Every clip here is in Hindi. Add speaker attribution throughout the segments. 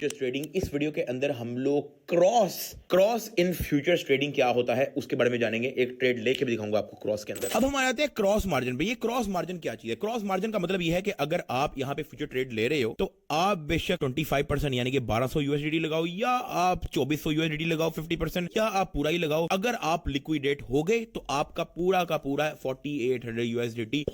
Speaker 1: Futures trading. इस वीडियो के अंदर हम लोग क्रॉस इन फ्यूचर्स ट्रेडिंग क्या होता है उसके बारे में जानेंगे। एक ट्रेड लेके भी दिखाऊंगा आपको क्रॉस के अंदर। अब हम आ जाते हैं क्रॉस मार्जिन पे। ये क्रॉस मार्जिन क्या चीज है? क्रॉस मार्जिन का मतलब ये है कि अगर आप यहां पे फ्यूचर ट्रेड ले रहे हो तो आप बेशक 25% यानी कि 1200 यूएसडीटी लगाओ, या आप 2400 यूएसडीटी लगाओ 50%, या आप पूरा ही लगाओ। अगर आप लिक्विडेट हो गए तो आपका पूरा का पूरा 4800 यूएसडीटी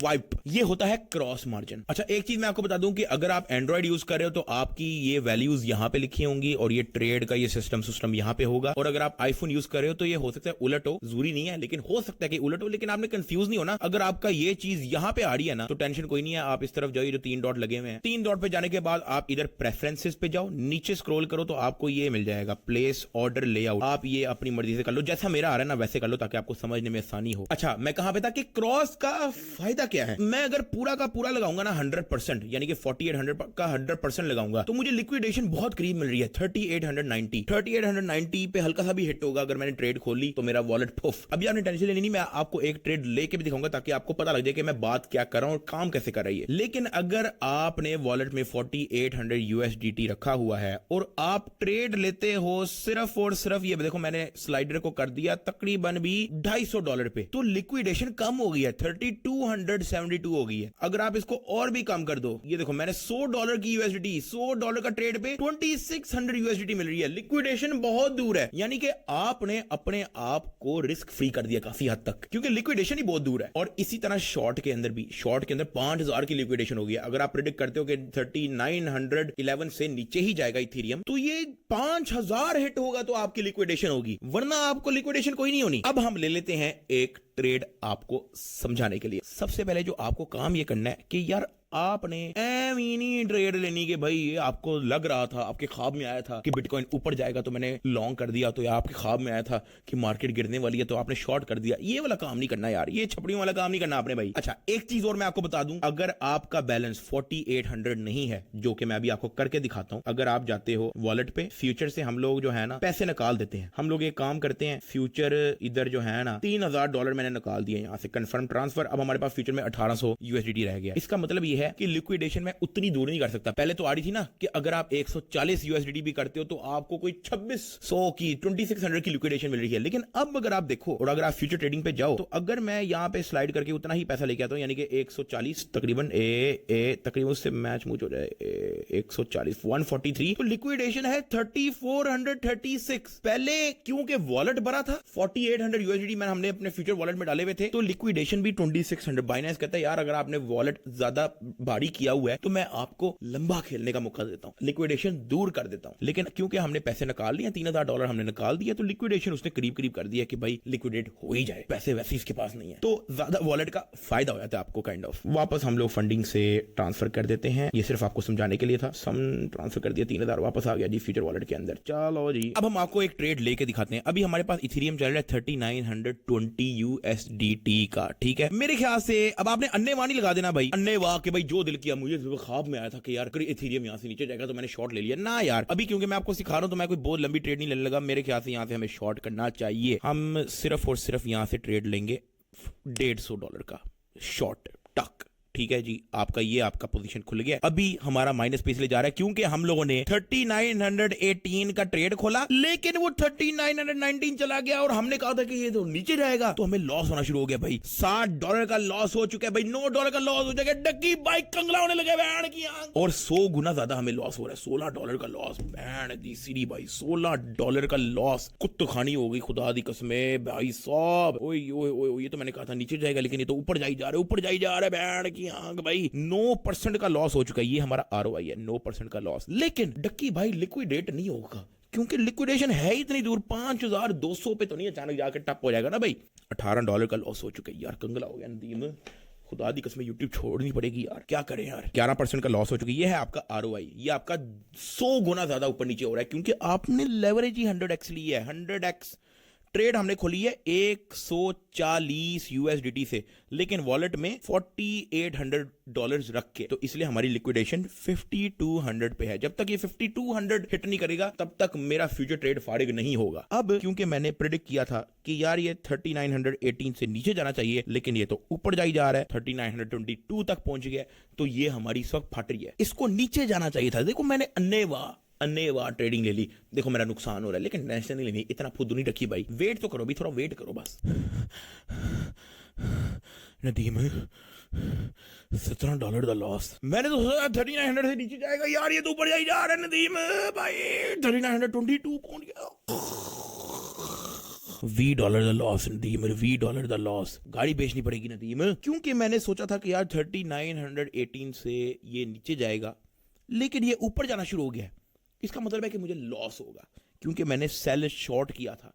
Speaker 1: वाइप। ये होता है क्रॉस मार्जिन। अच्छा, एक चीज मैं आपको बता दूं कि अगर आप एंड्रॉइड यूज कर रहे हो तो आपकी ये वैल्यूज यहां पे लिखी होंगी और ये ट्रेड का ये सिस्टम यहां पे होगा। और अगर आप आईफोन यूज कर रहे हो तो ये हो सकता है उलट हो, जरूरी नहीं है लेकिन हो सकता है कि उलट हो। लेकिन आपने कंफ्यूज नहीं होना। अगर आपका ये चीज यहां पे आ रही है ना तो टेंशन कोई नहीं है। आप इस तरफ जाइए, जो 3 डॉट लगे हुए हैं, 3 डॉट पे जाने के बाद आप इधर प्रेफरेंसेस पे जाओ, नीचे स्क्रॉल करो तो आपको ये मिल जाएगा प्लेस ऑर्डर लेआउट। आप ये अपनी मर्जी से कर लो, जैसा मेरा आ रहा है ना वैसे कर लो ताकि आपको समझने में आसानी हो। अच्छा, मैं कहां पे था कि क्रॉस का फायदा क्या है। मैं अगर पूरा का पूरा लगाऊंगा ना 100%, यानी कि 4800 का 100% लगाऊंगा तो मुझे लिक्विडेशन बहुत करीब मिल रही है 3890 पे हल्का सा भी हिट होगा अगर मैंने ट्रेड खोली तो मेरा वॉलेट पुफ। अभी आपने टेंशन लेनी नहीं, मैं आपको एक ट्रेड लेके भी दिखाऊंगा ताकि आपको पता लग जाए कि मैं बात क्या कर रहा हूं और काम कैसे कर रही है। लेकिन अगर आपने वॉलेट में 4800 यूएसडीटी रखा हुआ है और आप ट्रेड लेते हो सिर्फ और सिर्फ, ये देखो मैंने स्लाइडर को कर दिया तकरीबन भी $250 पे, तो लिक्विडेशन कम हो गई है, 3272 हो गई है। अगर आप इसको और भी कम कर दो, ये देखो मैंने $100 की यूएसडीटी, $100 का ट्रेड पे 2600 यूएसडीटी मिल रही है। लिक्विडेशन बहुत दूर है, यानी कि आपने अपने आप को रिस्क फ्री कर दिया काफी हद तक, क्योंकि लिक्विडेशन ही बहुत दूर है। और इसी तरह शॉर्ट के अंदर भी, शॉर्ट के अंदर 5000 की लिक्विडेशन हो गई है। अगर आप प्रेडिक्ट करते हो कि 3911 से नीचे ही जाएगा इथेरियम, तो ये 5000 हिट होगा तो आपकी लिक्विडेशन होगी, वरना आपको लिक्विडेशन कोई नहीं होनी। अब हम ले लेते हैं एक ट्रेड आपको समझाने के लिए। सबसे पहले जो आपको काम ये करना है कि यार आपने एमिनी ट्रेड लेनी के भाई, ये आपको लग रहा था, आपके ख्वाब में आया था कि बिटकॉइन ऊपर जाएगा तो मैंने लॉन्ग कर दिया, तो या आपके ख्वाब में आया था कि मार्केट गिरने वाली है तो आपने शॉर्ट कर दिया। ये वाला काम नहीं करना यार, ये छपड़ियों वाला काम नहीं करना आपने भाई। अच्छा, एक चीज और मैं आपको बता दूं, अगर आपका बैलेंस 4800 नहीं है, जो कि मैं अभी आपको करके दिखाता हूं, अगर आप जाते हो वॉलेट पे, फ्यूचर से हम लोग जो है ना पैसे निकाल देते हैं। हम लोग एक काम करते हैं, फ्यूचर इधर जो है ना $3000 मैंने निकाल दिए यहां से, कंफर्म ट्रांसफर। अब हमारे पास फ्यूचर में 1800 यूएसडीटी रह गया। इसका मतलब ये है कि लिक्विडेशन में उतनी दूर नहीं कर सकता। पहले तो आ रही थी ना कि अगर आप 140 यूएसडीटी भी करते हो तो आपको कोई 2600 की 2600 की लिक्विडेशन मिल रही है। लेकिन अब अगर आप देखो और अगर आप फ्यूचर ट्रेडिंग पे जाओ तो अगर मैं यहां पे स्लाइड करके उतना ही पैसा लेके आता हूं, यानी कि 140 तकरीबन तकरीबन उससे मैच मुझ हो जाए 140 143, तो लिक्विडेशन है 3436। पहले क्योंकि वॉलेट भरा था 4800 यूएसडीटी मैंने हमने अपने फ्यूचर वॉलेट में डाले हुए थे, तो लिक्विडेशन भी 2600। बाइनेंस कहता है यार अगर आपने वॉलेट ज्यादा भारी किया हुआ है तो मैं आपको लंबा खेलने का मौका देता हूं, लिक्विडेशन दूर कर देता हूं। लेकिन क्योंकि हमने पैसे निकाल लिए, $3000 हमने निकाल दिया, तो लिक्विडेशन उसने करीब करीब कर दिया कि भाई लिक्विडेट हो ही जाए, पैसे वैसे इसके पास नहीं है, तो ज्यादा वॉलेट का फायदा हो जाता है आपको काइंड ऑफ। वापस हम लोग फंडिंग से ट्रांसफर कर देते हैं, ये सिर्फ आपको समझाने के लिए था। सम ट्रांसफर कर दिया, 3000 वापस आ गया जी फ्यूचर वॉलेट के अंदर। चलो जी, अब हम आपको एक ट्रेड लेके दिखाते हैं। अभी हमारे पास इथेरियम चल रहा है 3920 यूएसडीटी का, ठीक है। मेरे ख्याल से अब आपने अन्ने वाह नहीं लगा देना भाई, अन्ने वाह के भाई जो दिल किया, मुझे ख्वाब में आया था कि यार इथेरियम यहां से नीचे जाएगा तो मैंने शॉर्ट ले लिया ना यार। अभी क्योंकि मैं आपको सिखा रहा हूं तो मैं कोई बहुत लंबी ट्रेड नहीं लेने लगा। मेरे ख्याल से यहां से हमें शॉर्ट करना चाहिए। हम सिर्फ और सिर्फ यहां से ट्रेड लेंगे $150 का शॉर्ट टक, ठीक है जी। आपका ये आपका पोजीशन खुल गया। अभी हमारा माइनस पे इसलिए जा रहा है क्योंकि हम लोगों ने 3918 का ट्रेड खोला, लेकिन वो 3919 चला गया और हमने कहा था कि ये तो नीचे जाएगा, तो हमें लॉस होना शुरू हो गया भाई। $60 का लॉस हो चुका है भाई, $9 का लॉस हो जाएगा। डक्की बाइक कंगला होने लगे बैंड की आंख, और 100 गुना ज्यादा हमें लॉस हो रहा है। $16 का लॉस, बैंड दी सीरी भाई, $16 का लॉस। कुत्तो खानी हो गई खुदा दी कसमें भाई साहब। ओए ओए ओए, ये तो मैंने कहा था नीचे जाएगा लेकिन ये तो ऊपर जाई जा रहा है, ऊपर जाई जा रहा है बैंड की आंख भाई। 9% का लॉस हो चुका है, ये हमारा आरओआई है, 9% का लॉस। लेकिन डक्की भाई लिक्विडेट नहीं होगा क्योंकि लिक्विडेशन है इतनी दूर, 5200 पे तो नहीं अचानक जाकर टप हो जाएगा ना भाई। $18 का लॉस हो चुका है यार, कंगला हो गया नदीम, खुदा दी कसम यूट्यूब छोड़नी पड़ेगी यार, क्या करें यार। 11% का लॉस हो चुका है। ये है आपका आरओआई, ये आपका 100 गुना ज्यादा ऊपर नीचे हो रहा है क्योंकि आपने लेवरेज ही 100x ली है। 100x ट्रेड हमने खोली है 140 यूएसडीटी से, लेकिन वॉलेट में $4800 रख के, तो इसलिए हमारी लिक्विडेशन 5200 पे है। जब तक ये 5200 हिट नहीं करेगा तब तक मेरा फ्यूचर ट्रेड फारिग नहीं होगा। अब क्योंकि मैंने प्रेडिक्ट किया था कि यार ये 3918 से नीचे जाना चाहिए, लेकिन ये तो ऊपर जाई जा रहा है, 3922 तक पहुंच गया, तो ये हमारी इस वक्त फट रही है। इसको नीचे जाना चाहिए था। देखो मैंने अन्नेवा अन्य वार ट्रेडिंग ले ली, देखो मेरा नुकसान हो रहा है, लेकिन टेंशन नहीं लेनी, इतना फुद्दू नहीं रखी भाई, वेट तो करो भी, थोड़ा वेट करो बस। नदीम $17 का लॉस, मैंने तो सोचा 3900 से नीचे जाएगा यार, ये तो ऊपर जा ही जा रहा है नदीम भाई, 3922 पहुंच गया। $20 का लॉस नदीम, $20 का लॉस, गाड़ी बेचनी पड़ेगी नदीम, क्योंकि मैंने सोचा था कि यार 3918 से ये नीचे जाएगा, लेकिन ये ऊपर जाना शुरू हो गया, इसका मतलब है कि मुझे लॉस होगा, क्योंकि मैंने सेल शॉर्ट किया था।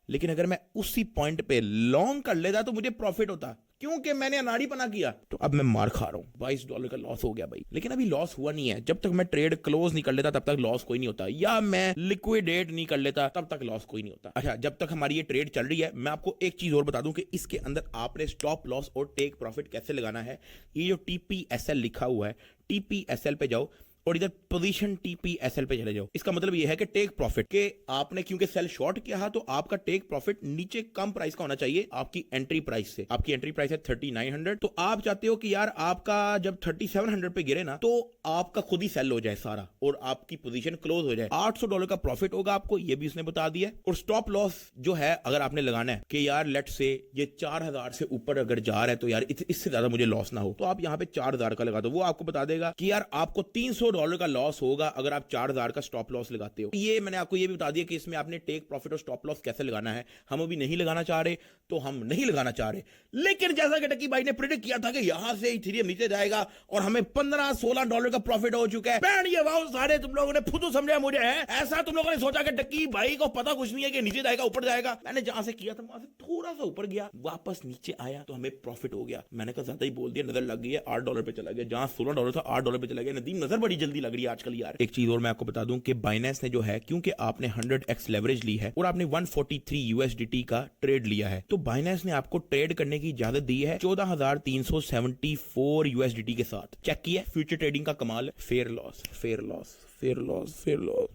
Speaker 1: लेकिन अगर मैं उसी पॉइंट पे लॉन्ग कर लेता तो मुझे प्रॉफिट होता, क्योंकि मैंने अनाड़ीपना किया। तो अब मैं मार खा रहा हूं, $22 का लॉस हो गया भाई, लेकिन अभी लॉस हुआ नहीं है। जब तक मैं ट्रेड क्लोज नहीं कर लेता तब तक लॉस कोई नहीं होता, या मैं लिक्विडेट नहीं कर लेता तब तक लॉस कोई नहीं होता। अच्छा, जब तक हमारी ये ट्रेड चल रही है, मैं आपको एक चीज और बता दूं कि इसके अंदर आपने स्टॉप लॉस और टेक प्रॉफिट कैसे लगाना है। ये जो TPSL लिखा हुआ है, TPSL पे जाओ और इधर पोजीशन TPSL पे चले जाओ। इसका मतलब यह है कि टेक प्रॉफिट के आपने क्योंकि सेल शॉर्ट किया तो आपका टेक प्रॉफिट नीचे कम प्राइस का होना चाहिए आपकी एंट्री प्राइस से। आपकी एंट्री प्राइस है 3900, तो आप चाहते हो कि यार आपका जब 3700 पे गिरे ना, तो आपका खुद ही सेल हो जाए सारा और आपकी पोजीशन क्लोज हो जाए। $800 का प्रॉफिट होगा आपको, ये भी उसने बता दिया। और स्टॉप लॉस जो है अगर आपने लगाना है कि यार लेट से ये 4000 से ऊपर अगर जा रहा है तो यार इससे ज्यादा मुझे लॉस ना हो, तो आप यहाँ पे 4000 का लगा दो। वो आपको बता देगा कि यार आपको $300 का लॉस होगा अगर आप 4000 का स्टॉप लॉस लगाते हो। ये मैंने आपको ये भी बता दिया कि इसमें आपने टेक प्रॉफिट और स्टॉप लॉस कैसे लगाना है। हम अभी नहीं लगाना चाह रहे तो हम नहीं लगाना चाह रहे, लेकिन जैसा कि टकी भाई ने प्रेडिक्ट किया था कि यहां से इथेरियम नीचे जाएगा और हमें $15-16 का प्रॉफिट हो चुका है। बैंड ये वाओ, सारे तुम लोगों ने फुदू समझा मुझे है, ऐसा तुम लोगों ने सोचा कि टकी भाई को पता कुछ नहीं है कि नीचे जाएगा ऊपर जाएगा। मैंने जहां से किया था वहां से थोड़ा सा ऊपर गया, वापस नीचे आया तो हमें प्रॉफिट हो गया। मैंने कहा ज्यादा ही बोल दिया, नजर लग गई है, $8 पे चला गया, जहां $16 था $8 पे चला गया। नदीम नजर बड़ी जल्दी लग रही है आजकल यार। एक चीज और मैं आपको बता दूं कि बाइनेंस ने जो है, क्योंकि आपने 100x लेवरेज ली है और आपने 143 USDT का ट्रेड लिया है, तो बाइनेंस ने आपको ट्रेड करने की इजाजत दी है 14,374 USDT के साथ। चेक किया, फ्यूचर ट्रेडिंग का कमाल। Fair loss, fair loss, fair loss, fair loss.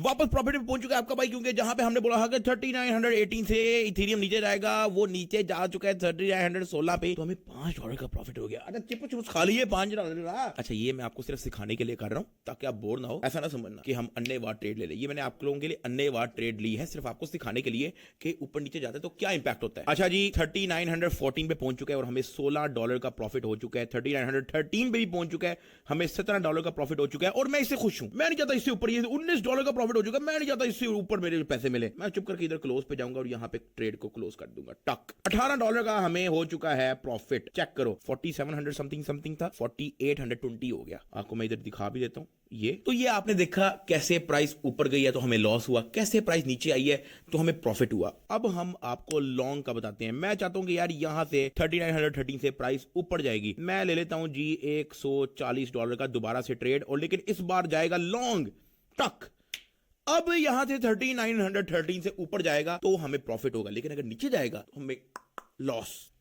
Speaker 1: वापस प्रॉफिट में पहुंच चुका है आपका भाई, क्योंकि जहां पे हमने बोला था कि 3918 से इथेरियम नीचे जाएगा, वो नीचे जा चुका है 3916 पे, तो हमें $5 का प्रॉफिट हो गया। अच्छा चिप्स चिप्स खा लिए $5। अच्छा, ये मैं आपको सिर्फ सिखाने के लिए कर रहा हूं ताकि आप बोर ना हो। ऐसा ना समझना कि हम अन्य वार ट्रेड ले ले, ये मैंने आप लोगों के लिए अन्य वार ट्रेड ली है सिर्फ आपको सिखाने के लिए कि ऊपर नीचे जाता है तो क्या इंपैक्ट होता है। अच्छा जी, 3914 पे पहुंच चुका है और हमें $16 का प्रॉफिट हो चुका है। 3913 पे भी पहुंच चुका है, हमें $17 का प्रॉफिट हो चुका है और मैं इससे खुश हूं। मैं नहीं चाहता इससे ऊपर, ये $19 का प्रॉफिट हो चुका है, मैं नहीं चाहता इससे ऊपर मेरे पैसे मिले। मैं चुप करके इधर क्लोज पे जाऊंगा और यहां पे ट्रेड को क्लोज कर दूंगा। टक, $18 का हमें हो चुका है प्रॉफिट। चेक करो, 4700 समथिंग था, 4820 हो गया। आपको मैं इधर दिखा भी देता हूं। ये तो ये आपने देखा कैसे प्राइस ऊपर गई है तो हमें लॉस हुआ, कैसे प्राइस नीचे आई है तो हमें प्रॉफिट हुआ। अब हम आपको लॉन्ग का बताते हैं। मैं चाहता हूं कि यार यहां से 3913 से प्राइस ऊपर जाएगी, मैं ले लेता हूं जी $140 का दोबारा से ट्रेड, और लेकिन इस बार जाएगा लॉन्ग। टक, अब यहां से 3913 से ऊपर जाएगा तो हमें प्रॉफिट होगा, लेकिन अगर नीचे जाएगा तो हमें लॉस।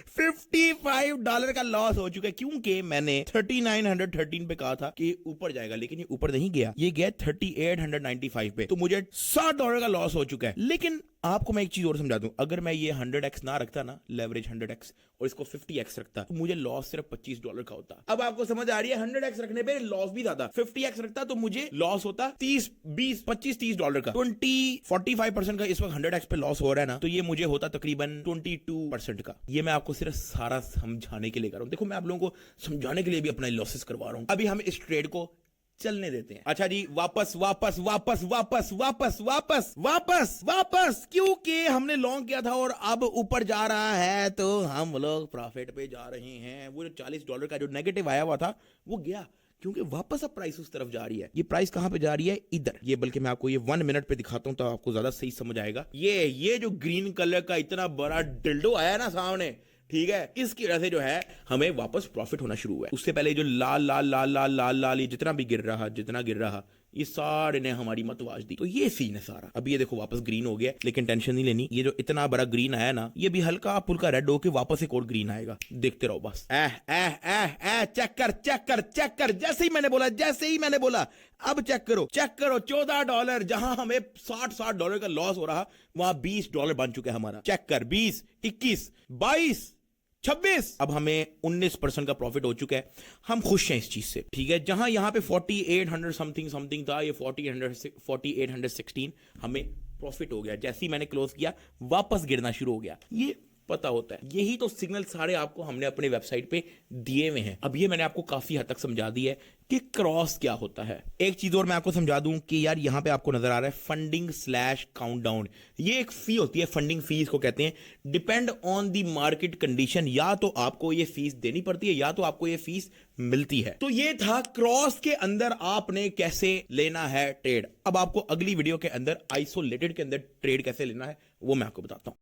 Speaker 1: $55 का लॉस हो चुका है, क्योंकि मैंने 3913 पे कहा था कि ऊपर जाएगा, लेकिन ये ऊपर नहीं गया, ये गया 3895 पे, तो मुझे $60 का लॉस हो चुका है। लेकिन आपको मैं एक चीज और समझा दूं, अगर मैं ये 100x ना रखता ना, लेवरेज 100x, और इसको 50x रखता तो मुझे लॉस सिर्फ $25 का होता। अब आपको समझ आ रही है, 100x रखने पे लॉस भी ज्यादा, 50x रखता तो मुझे लॉस होता 25-30 का, 45% का इस वक्त 100x पे लॉस हो रहा है ना, तो ये मुझे होता तकरीबन 22% का। ये मैं आपको सिर्फ सारा समझाने के लिए कर रहा हूं। देखो, मैं आप लोगों को समझाने के लिए भी अपना लॉसेस करवा रहा हूं। अभी हम इस ट्रेड को चलने देते हैं। अच्छा जी, वापस वापस वापस वापस वापस वापस वापस वापस, क्योंकि हमने लॉन्ग किया था और अब ऊपर जा रहा है तो हम लोग प्रॉफिट पे जा रहे हैं। वो जो $40 का जो नेगेटिव आया हुआ था वो गया, क्योंकि वापस अब प्राइस उस तरफ जा रही है। ये प्राइस कहां पे जा रही है? इधर। ये बल्कि मैं आपको ये 1 मिनट पे दिखाता हूं तो आपको ज्यादा सही समझ आएगा। ये जो ग्रीन कलर का इतना बड़ा डिल्डो आया ना सामने, ठीक है, इसकी वजह से जो है हमें वापस प्रॉफिट होना शुरू हुआ है। उससे पहले जो लाल लाल लाल लाल लाल लाल ये जितना गिर रहा ये सारे ने हमारी मतवाज दी। तो ये सीन है सारा। अब ये देखो वापस ग्रीन हो गया, लेकिन टेंशन नहीं लेनी, ये जो इतना बड़ा ग्रीन आया ना, ये भी हल्का फुल्का रेड होके वापस एक और ग्रीन आएगा। देखते रहो बस। चेक कर, जैसे ही मैंने बोला अब चेक करो $14, जहां हमें $60 का लॉस हो रहा, वहां $20 बन चुका है हमारा। चेक कर, 20, 21, 22, 26। अब हमें 19% का प्रॉफिट हो चुका है, हम खुश हैं इस चीज से, ठीक है। जहां यहां पे 4800 समथिंग समथिंग था, ये 4816 हमें प्रॉफिट हो गया। जैसे ही मैंने क्लोज किया वापस गिरना शुरू हो गया। ये पता होता है, यही तो सिग्नल सारे आपको हमने अपने वेबसाइट पे दिए हुए हैं। अब ये मैंने आपको काफी हद तक समझा दी है कि क्रॉस क्या होता है। एक चीज और मैं आपको समझा दूं कि यार यहां पे आपको नजर आ रहा है फंडिंग स्लैश काउंटडाउन, ये एक फी होती है, फंडिंग फी इसको कहते हैं। Depend on the market condition, या तो आपको ये फीस देनी पड़ती है या तो आपको ये फीस मिलती है। तो ये था क्रॉस के अंदर आपने कैसे लेना है ट्रेड। अब आपको अगली वीडियो के अंदर आइसोलेटेड के अंदर ट्रेड कैसे लेना है वो मैं आपको बताता हूं।